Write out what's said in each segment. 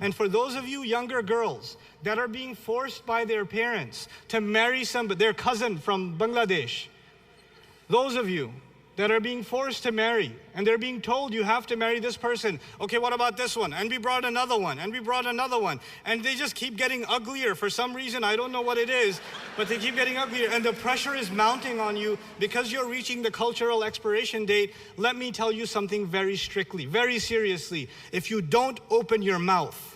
And for those of you younger girls that are being forced by their parents to marry their cousin from Bangladesh, those of you that are being forced to marry, and they're being told you have to marry this person. Okay, what about this one? And we brought another one, and we brought another one. And they just keep getting uglier for some reason. I don't know what it is, but they keep getting uglier. And the pressure is mounting on you because you're reaching the cultural expiration date. Let me tell you something very strictly, very seriously. If you don't open your mouth,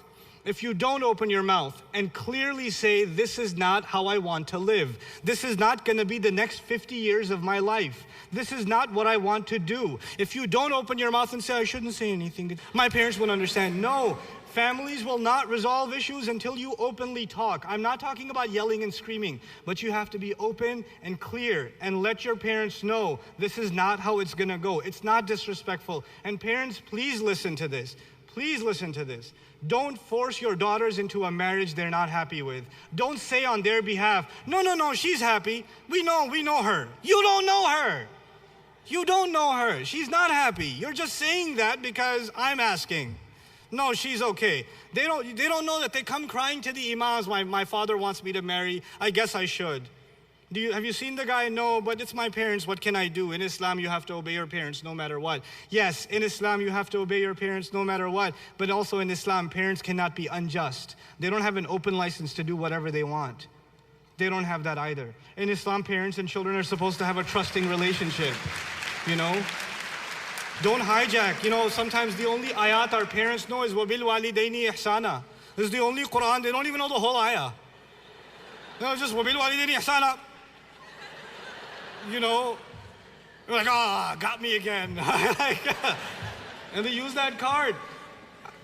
and clearly say, this is not how I want to live. This is not going to be the next 50 years of my life. This is not what I want to do. If you don't open your mouth and say, I shouldn't say anything, my parents won't understand. No, families will not resolve issues until you openly talk. I'm not talking about yelling and screaming, but you have to be open and clear and let your parents know this is not how it's going to go. It's not disrespectful. And parents, please listen to this. Please listen to this. Don't force your daughters into a marriage they're not happy with. Don't say on their behalf, no, she's happy. We know her. You don't know her. You don't know her. She's not happy. You're just saying that because I'm asking. No, she's okay. They don't know that they come crying to the imams, my father wants me to marry. I guess I should. Have you seen the guy? No, but it's my parents. What can I do? In Islam, you have to obey your parents no matter what. Yes, in Islam, you have to obey your parents no matter what. But also in Islam, parents cannot be unjust. They don't have an open license to do whatever they want. They don't have that either. In Islam, parents and children are supposed to have a trusting relationship, you know? Don't hijack. You know, sometimes the only ayat our parents know is وَبِالْوَالِدَيْنِ إِحْسَانًا. This is the only Quran. They don't even know the whole ayah. No, just وَبِالْوَالِدَيْنِ إِحْسَانًا. You know, you're like, got me again. And they use that card.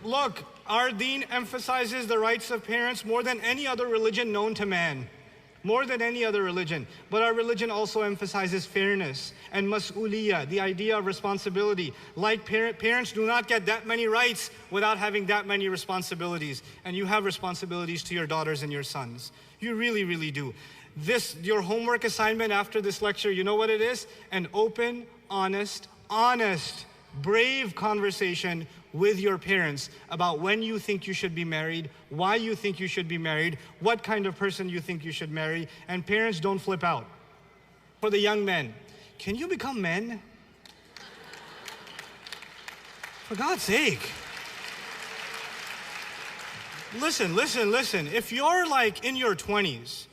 Look, our deen emphasizes the rights of parents more than any other religion known to man. More than any other religion. But our religion also emphasizes fairness and mas'uliyah, the idea of responsibility. Like parents do not get that many rights without having that many responsibilities. And you have responsibilities to your daughters and your sons. You really, really do. Your homework assignment after this lecture, you know what it is? An open, honest, brave conversation with your parents about when you think you should be married, why you think you should be married, what kind of person you think you should marry, and parents, don't flip out. For the young men, can you become men? For God's sake. Listen. If you're like in your 20s,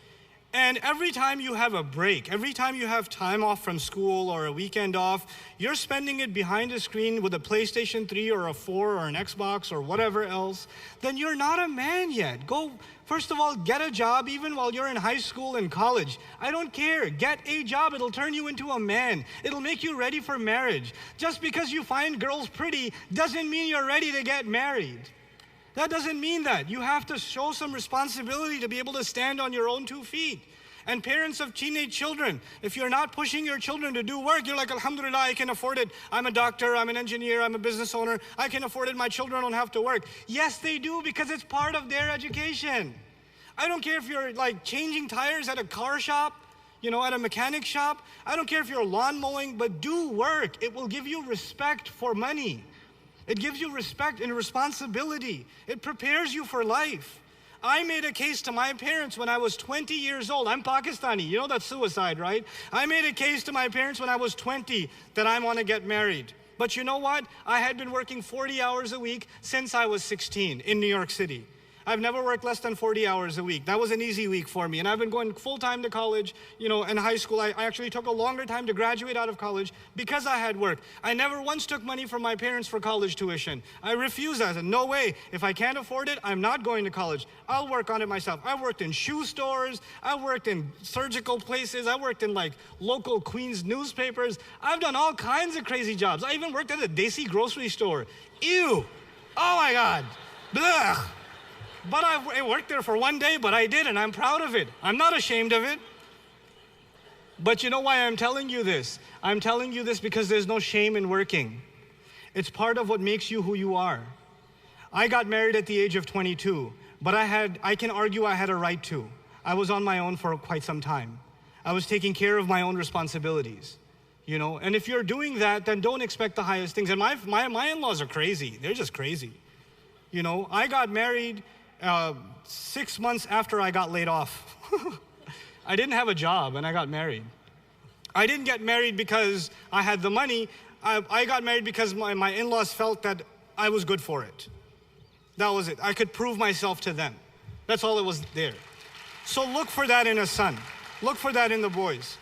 and every time you have a break, every time you have time off from school or a weekend off, you're spending it behind a screen with a PlayStation 3 or a 4 or an Xbox or whatever else, then you're not a man yet. Go, first of all, get a job even while you're in high school and college. I don't care. Get a job. It'll turn you into a man. It'll make you ready for marriage. Just because you find girls pretty doesn't mean you're ready to get married. That doesn't mean that. You have to show some responsibility to be able to stand on your own 2 feet. And parents of teenage children, if you're not pushing your children to do work, you're like, alhamdulillah, I can afford it. I'm a doctor, I'm an engineer, I'm a business owner. I can afford it, my children don't have to work. Yes, they do, because it's part of their education. I don't care if you're like changing tires at a car shop, you know, at a mechanic shop. I don't care if you're lawn mowing, but do work. It will give you respect for money. It gives you respect and responsibility. It prepares you for life. I made a case to my parents when I was 20 years old. I'm Pakistani, you know that's suicide, right? I made a case to my parents when I was 20 that I want to get married. But you know what? I had been working 40 hours a week since I was 16 in New York City. I've never worked less than 40 hours a week. That was an easy week for me. And I've been going full-time to college, you know, in high school. I actually took a longer time to graduate out of college because I had work. I never once took money from my parents for college tuition. I refused that. I said, no way. If I can't afford it, I'm not going to college. I'll work on it myself. I worked in shoe stores. I worked in surgical places. I worked in like local Queens newspapers. I've done all kinds of crazy jobs. I even worked at a Desi grocery store. Ew. Oh my God. Blech. But I worked there for one day, but I did, and I'm proud of it. I'm not ashamed of it. But you know why I'm telling you this? I'm telling you this because there's no shame in working. It's part of what makes you who you are. I got married at the age of 22, but I can argue I had a right to. I was on my own for quite some time. I was taking care of my own responsibilities, you know? And if you're doing that, then don't expect the highest things. And my in-laws are crazy. They're just crazy. You know, I got married 6 months after I got laid off. I didn't have a job and I got married. I didn't get married because I had the money. I got married because my in-laws felt that I was good for it. That was it. I could prove myself to them. That's all it was there. So look for that in a son. Look for that in the boys.